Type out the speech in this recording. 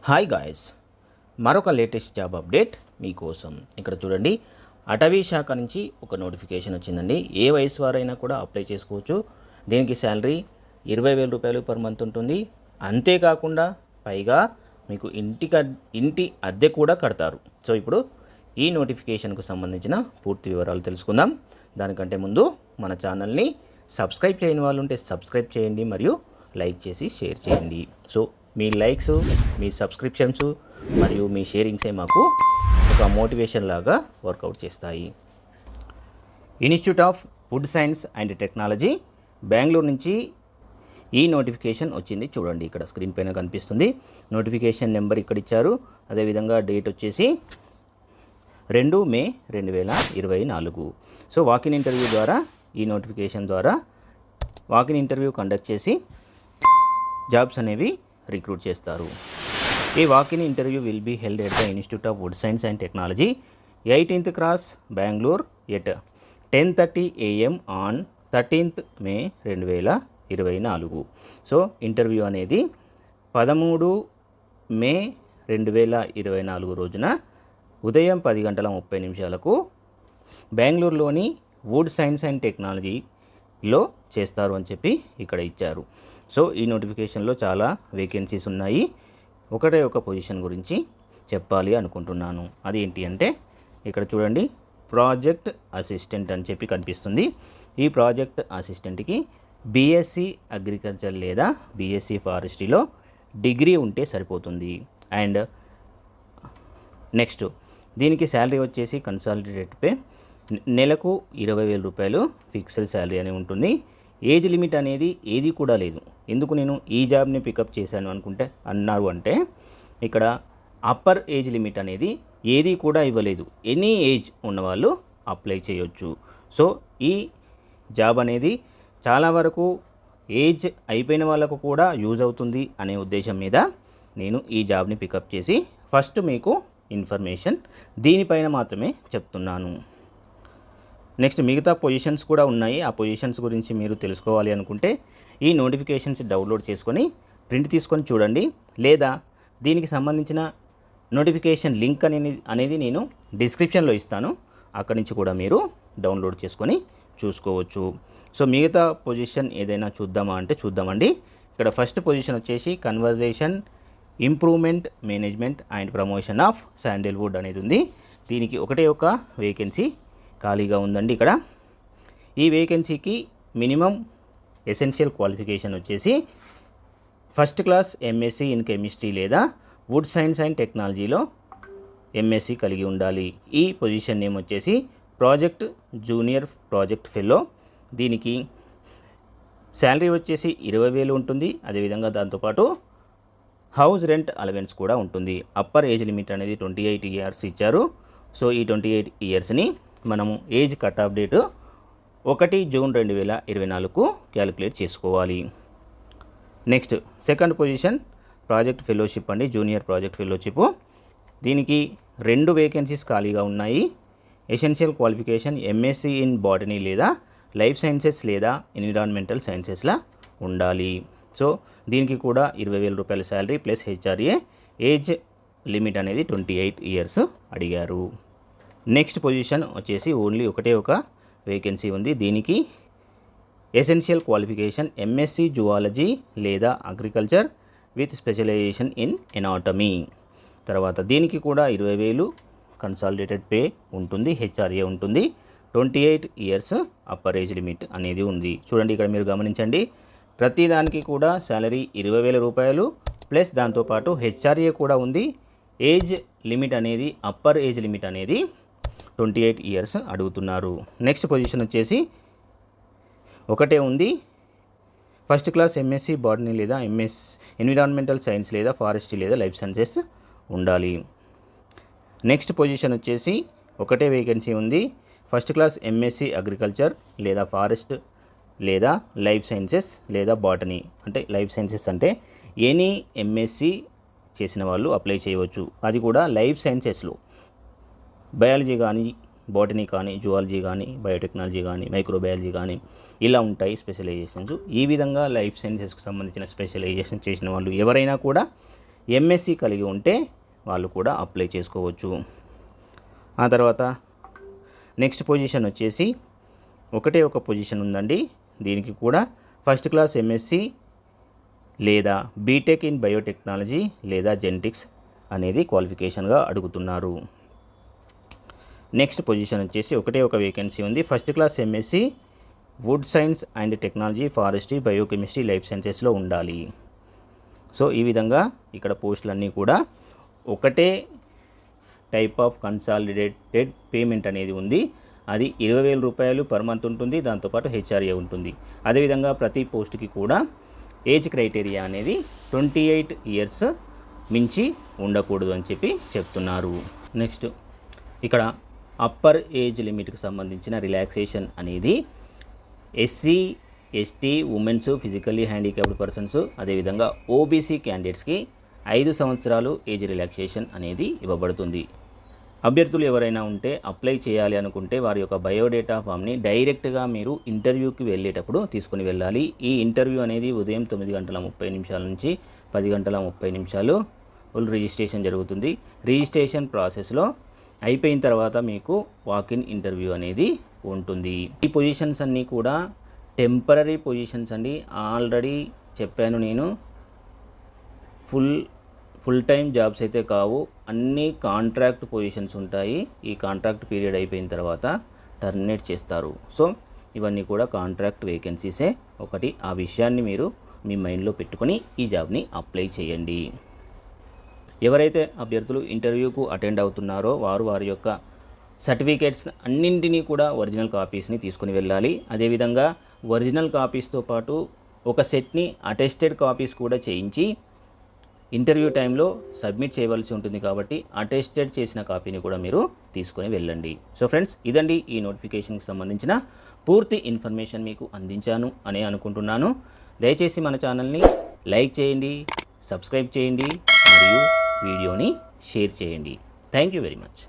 Hi guys, మరొక latest job update మీకోసం. ఇక్కడ చూడండి, అటవీ శాఖ నుంచి ఒక నోటిఫికేషన్ వచ్చిందండి. ఏ వయసు వారైనా కూడా అప్లై చేసుకోవచ్చు. దీనికి శాలరీ 20,000 రూపాయలు పర్ మంత్ ఉంటుంది. అంతేకాకుండా పైగా మీకు ఇంటి అద్దె కూడా కడతారు. సో ఇప్పుడు ఈ నోటిఫికేషన్కు సంబంధించిన పూర్తి వివరాలు తెలుసుకుందాం. దానికంటే ముందు మన ఛానల్ని సబ్స్క్రైబ్ చేయని వాళ్ళు ఉంటే సబ్స్క్రైబ్ చేయండి, మరియు లైక్ చేసి షేర్ చేయండి. సో మీ లైక్స్, మీ సబ్స్క్రిప్షన్స్ మరియు మీ షేరింగ్సే మాకు ఒక మోటివేషన్ లాగా వర్కౌట్ చేస్తాయి. Institute of food science and technology Bengaluru నుంచి ఈ నోటిఫికేషన్ వచ్చింది. చూడండి, ఇక్కడ స్క్రీన్ పైన కనిపిస్తుంది. నోటిఫికేషన్ నెంబర్ ఇక్కడ ఇచ్చారు. అదేవిధంగా డేట్ వచ్చేసి 2 మే 2024. సో వాకిన్ ఇంటర్వ్యూ ద్వారా, ఈ నోటిఫికేషన్ ద్వారా వాకిన్ ఇంటర్వ్యూ కండక్ట్ చేసి జాబ్స్ అనేవి రిక్రూట్ చేస్తారు. ఈ walk in interview will be held at the Institute of Wood science and Technology 18th cross Bengaluru at 10:30 AM on 13th May 2024. So interview అనేది 13 మే 2024 రోజున ఉదయం 10:30 బెంగళూరులోని వుడ్ సైన్స్ అండ్ టెక్నాలజీలో చేస్తారు అని చెప్పి ఇక్కడ ఇచ్చారు. సో ఈ నోటిఫికేషన్లో చాలా వేకెన్సీస్ ఉన్నాయి. ఒకటే ఒక పొజిషన్ గురించి చెప్పాలి అనుకుంటున్నాను. అది ఏంటి అంటే, ఇక్కడ చూడండి, ప్రాజెక్ట్ అసిస్టెంట్ అని చెప్పి కనిపిస్తుంది. ఈ ప్రాజెక్ట్ అసిస్టెంట్కి బీఎస్సీ అగ్రికల్చర్ లేదా బీఎస్సీ ఫారెస్ట్రీలో డిగ్రీ ఉంటే సరిపోతుంది. అండ్ నెక్స్ట్, దీనికి శాలరీ వచ్చేసి కన్సాలిడేటెడ్ పే నెలకు 20,000 రూపాయలు ఫిక్స్డ్ శాలరీ అని ఉంటుంది. ఏజ్ లిమిట్ అనేది ఏది కూడా లేదు. ఎందుకు నేను ఈ జాబ్ని పికప్ చేశాను అన్నారు అంటే, ఇక్కడ అప్పర్ ఏజ్ లిమిట్ అనేది ఏది కూడా ఇవ్వలేదు. ఎనీ ఏజ్ ఉన్నవాళ్ళు అప్లై చేయొచ్చు. సో ఈ జాబ్ అనేది చాలా వరకు ఏజ్ అయిపోయిన వాళ్ళకు కూడా యూజ్ అవుతుంది అనే ఉద్దేశం మీద నేను ఈ జాబ్ని పికప్ చేసి ఫస్ట్ మీకు ఇన్ఫర్మేషన్ దీనిపైన మాత్రమే చెప్తున్నాను. నెక్స్ట్ మిగతా పొజిషన్స్ కూడా ఉన్నాయి. ఆ పొజిషన్స్ గురించి మీరు తెలుసుకోవాలి అనుకుంటే ఈ నోటిఫికేషన్స్ డౌన్లోడ్ చేసుకొని ప్రింట్ తీసుకొని చూడండి, లేదా దీనికి సంబంధించిన నోటిఫికేషన్ లింక్ అనేది నేను డిస్క్రిప్షన్లో ఇస్తాను. అక్కడి నుంచి కూడా మీరు డౌన్లోడ్ చేసుకొని చూసుకోవచ్చు. సో మిగతా పొజిషన్ ఏదైనా చూద్దామా అంటే చూద్దామండి. ఇక్కడ ఫస్ట్ పొజిషన్ వచ్చేసి conversation improvement management and promotion of Sandalwood అనేది ఉంది. దీనికి ఒకటే ఒక వేకెన్సీ ఖాళీగా ఉందండి. ఇక్కడ ఈ వేకెన్సీకి మినిమం ఎసెన్షియల్ క్వాలిఫికేషన్ వచ్చేసి first class MSc in chemistry లేదా వుడ్ సైన్స్ అండ్ టెక్నాలజీలో ఎంఎస్సీ కలిగి ఉండాలి. ఈ పొజిషన్ నేమ్ వచ్చేసి ప్రాజెక్ట్ జూనియర్ ప్రాజెక్ట్ ఫెలో. దీనికి శాలరీ వచ్చేసి 20,000 ఉంటుంది. అదేవిధంగా దాంతోపాటు హౌస్ రెంట్ అలవెన్స్ కూడా ఉంటుంది. అప్పర్ ఏజ్ లిమిట్ అనేది 28 ఇయర్స్ ఇచ్చారు. సో ఈ 28 ఇయర్స్ని మనము age cut off date 1 June 2024 calculate చేసుకోవాలి. Next second position project fellowship అండి, జూనియర్ ప్రాజెక్ట్ ఫెలోషిప్. దీనికి 2 వేకెన్సీస్ ఖాళీగా ఉన్నాయి. Essential qualification MSc in botany లేదా లైఫ్ సైన్సెస్ లేదా ఎన్విరాన్మెంటల్ సైన్సెస్లా ఉండాలి. సో దీనికి కూడా 20,000 రూపాయల salary plus HRA. Age limit అనేది 28 ఇయర్స్ అడిగారు. నెక్స్ట్ పొజిషన్ వచ్చేసి ఓన్లీ ఒకటే ఒక వేకెన్సీ ఉంది. దీనికి ఎసెన్షియల్ క్వాలిఫికేషన్ ఎంఎస్సీ జువాలజీ లేదా agriculture with specialization in anatomy. తర్వాత దీనికి కూడా 20,000 కన్సాలిడేటెడ్ పే ఉంటుంది, హెచ్ఆర్ఏ ఉంటుంది. 28 ఇయర్స్ అప్పర్ ఏజ్ లిమిట్ అనేది ఉంది. చూడండి, ఇక్కడ మీరు గమనించండి, ప్రతిదానికి కూడా శాలరీ 20,000 రూపాయలు ప్లస్ దాంతోపాటు హెచ్ఆర్ఏ కూడా ఉంది. ఏజ్ లిమిట్ అనేది అప్పర్ ఏజ్ లిమిట్ అనేది 28 ఇయర్స్ అడుగుతున్నారు. నెక్స్ట్ పొజిషన్ వచ్చేసి ఒకటే ఉంది. ఫస్ట్ క్లాస్ ఎంఎస్సీ బాటనీ లేదా ఎంఎస్ ఎన్విరాన్మెంటల్ సైన్స్ లేదా ఫారెస్ట్రీ లేదా లైఫ్ సైన్సెస్ ఉండాలి. నెక్స్ట్ పొజిషన్ వచ్చేసి ఒకటే వేకెన్సీ ఉంది. ఫస్ట్ క్లాస్ ఎంఎస్సీ అగ్రికల్చర్ లేదా ఫారెస్ట్ లేదా లైఫ్ సైన్సెస్ లేదా బాటనీ. అంటే లైఫ్ సైన్సెస్ అంటే ఎనీ ఎంఎస్సీ చేసిన వాళ్ళు అప్లై చేయవచ్చు. అది కూడా లైఫ్ సైన్సెస్లో బయాలజీ కానీ, బాటనీ కానీ, జువాలజీ కానీ, బయోటెక్నాలజీ కానీ, మైక్రోబయాలజీ కానీ ఇలా ఉంటాయి స్పెషలైజేషన్స్. ఈ విధంగా లైఫ్ సైన్సెస్కి సంబంధించిన స్పెషలైజేషన్ చేసిన వాళ్ళు ఎవరైనా కూడా ఎంఎస్సి కలిగి ఉంటే వాళ్ళు కూడా అప్లై చేసుకోవచ్చు. ఆ తర్వాత నెక్స్ట్ పొజిషన్ వచ్చేసి ఒకటే ఒక పొజిషన్ ఉందండి. దీనికి కూడా ఫస్ట్ క్లాస్ ఎంఎస్సి లేదా బీటెక్ ఇన్ బయోటెక్నాలజీ లేదా జెనెటిక్స్ అనేది క్వాలిఫికేషన్గా అడుగుతున్నారు. నెక్స్ట్ పొజిషన్ వచ్చేసి ఒకటే ఒక వేకెన్సీ ఉంది. First class MSc wood science and technology, forestry, biochemistry, life సైన్సెస్లో ఉండాలి. సో ఈ విధంగా ఇక్కడ పోస్టులన్నీ కూడా ఒకటే టైప్ ఆఫ్ కన్సాలిడేటెడ్ పేమెంట్ అనేది ఉంది. అది 20,000 రూపాయలు పర్ మంత్ ఉంటుంది. దాంతోపాటు హెచ్ఆర్ఏ ఉంటుంది. అదేవిధంగా ప్రతి పోస్ట్కి కూడా ఏజ్ క్రైటీరియా అనేది 28 ఇయర్స్ మించి ఉండకూడదు అని చెప్పి చెప్తున్నారు. నెక్స్ట్ ఇక్కడ అప్పర్ ఏజ్ లిమిట్కి సంబంధించిన రిలాక్సేషన్ అనేది SC, ST, women's, physically handicapped persons, అదేవిధంగా ఓబీసీ క్యాండిడేట్స్కి 5 సంవత్సరాలు ఏజ్ రిలాక్సేషన్ అనేది ఇవ్వబడుతుంది. అభ్యర్థులు ఎవరైనా ఉంటే అప్లై చేయాలి అనుకుంటే వారి యొక్క బయోడేటా ఫామ్ని డైరెక్ట్గా మీరు ఇంటర్వ్యూకి వెళ్ళేటప్పుడు తీసుకుని వెళ్ళాలి. ఈ ఇంటర్వ్యూ అనేది ఉదయం 9:30 నుంచి 10:30 రిజిస్ట్రేషన్ జరుగుతుంది. రిజిస్ట్రేషన్ ప్రాసెస్లో అయిపోయిన తర్వాత మీకు వాకిన్ ఇంటర్వ్యూ అనేది ఉంటుంది. ఈ పొజిషన్స్ అన్నీ కూడా టెంపరరీ పొజిషన్స్ అండి. ఆల్రెడీ చెప్పాను నేను, ఫుల్ టైం జాబ్స్ అయితే కావు, అన్నీ కాంట్రాక్ట్ పొజిషన్స్ ఉంటాయి. ఈ కాంట్రాక్ట్ పీరియడ్ అయిపోయిన తర్వాత టర్మినేట్ చేస్తారు. సో ఇవన్నీ కూడా కాంట్రాక్ట్ వేకెన్సీసే. ఒకటి ఆ విషయాన్ని మీరు మీ మైండ్లో పెట్టుకొని ఈ జాబ్ని అప్లై చేయండి. ఎవరైతే అభ్యర్థులు ఇంటర్వ్యూకు అటెండ్ అవుతున్నారో వారి యొక్క సర్టిఫికేట్స్ అన్నింటినీ కూడా ఒరిజినల్ కాపీస్ని తీసుకుని వెళ్ళాలి. అదేవిధంగా ఒరిజినల్ కాపీస్తో పాటు ఒక సెట్ని అటెస్టెడ్ కాపీస్ కూడా చేయించి ఇంటర్వ్యూ టైంలో సబ్మిట్ చేయవలసి ఉంటుంది. కాబట్టి అటెస్టెడ్ చేసిన కాపీని కూడా మీరు తీసుకొని వెళ్ళండి. సో ఫ్రెండ్స్, ఇదండి ఈ నోటిఫికేషన్కి సంబంధించిన పూర్తి ఇన్ఫర్మేషన్ మీకు అందించాను అని అనుకుంటున్నాను. దయచేసి మన ఛానల్ని లైక్ చేయండి, సబ్స్క్రైబ్ చేయండి మరియు వీడియోని షేర్ చేయండి. Thank you very much.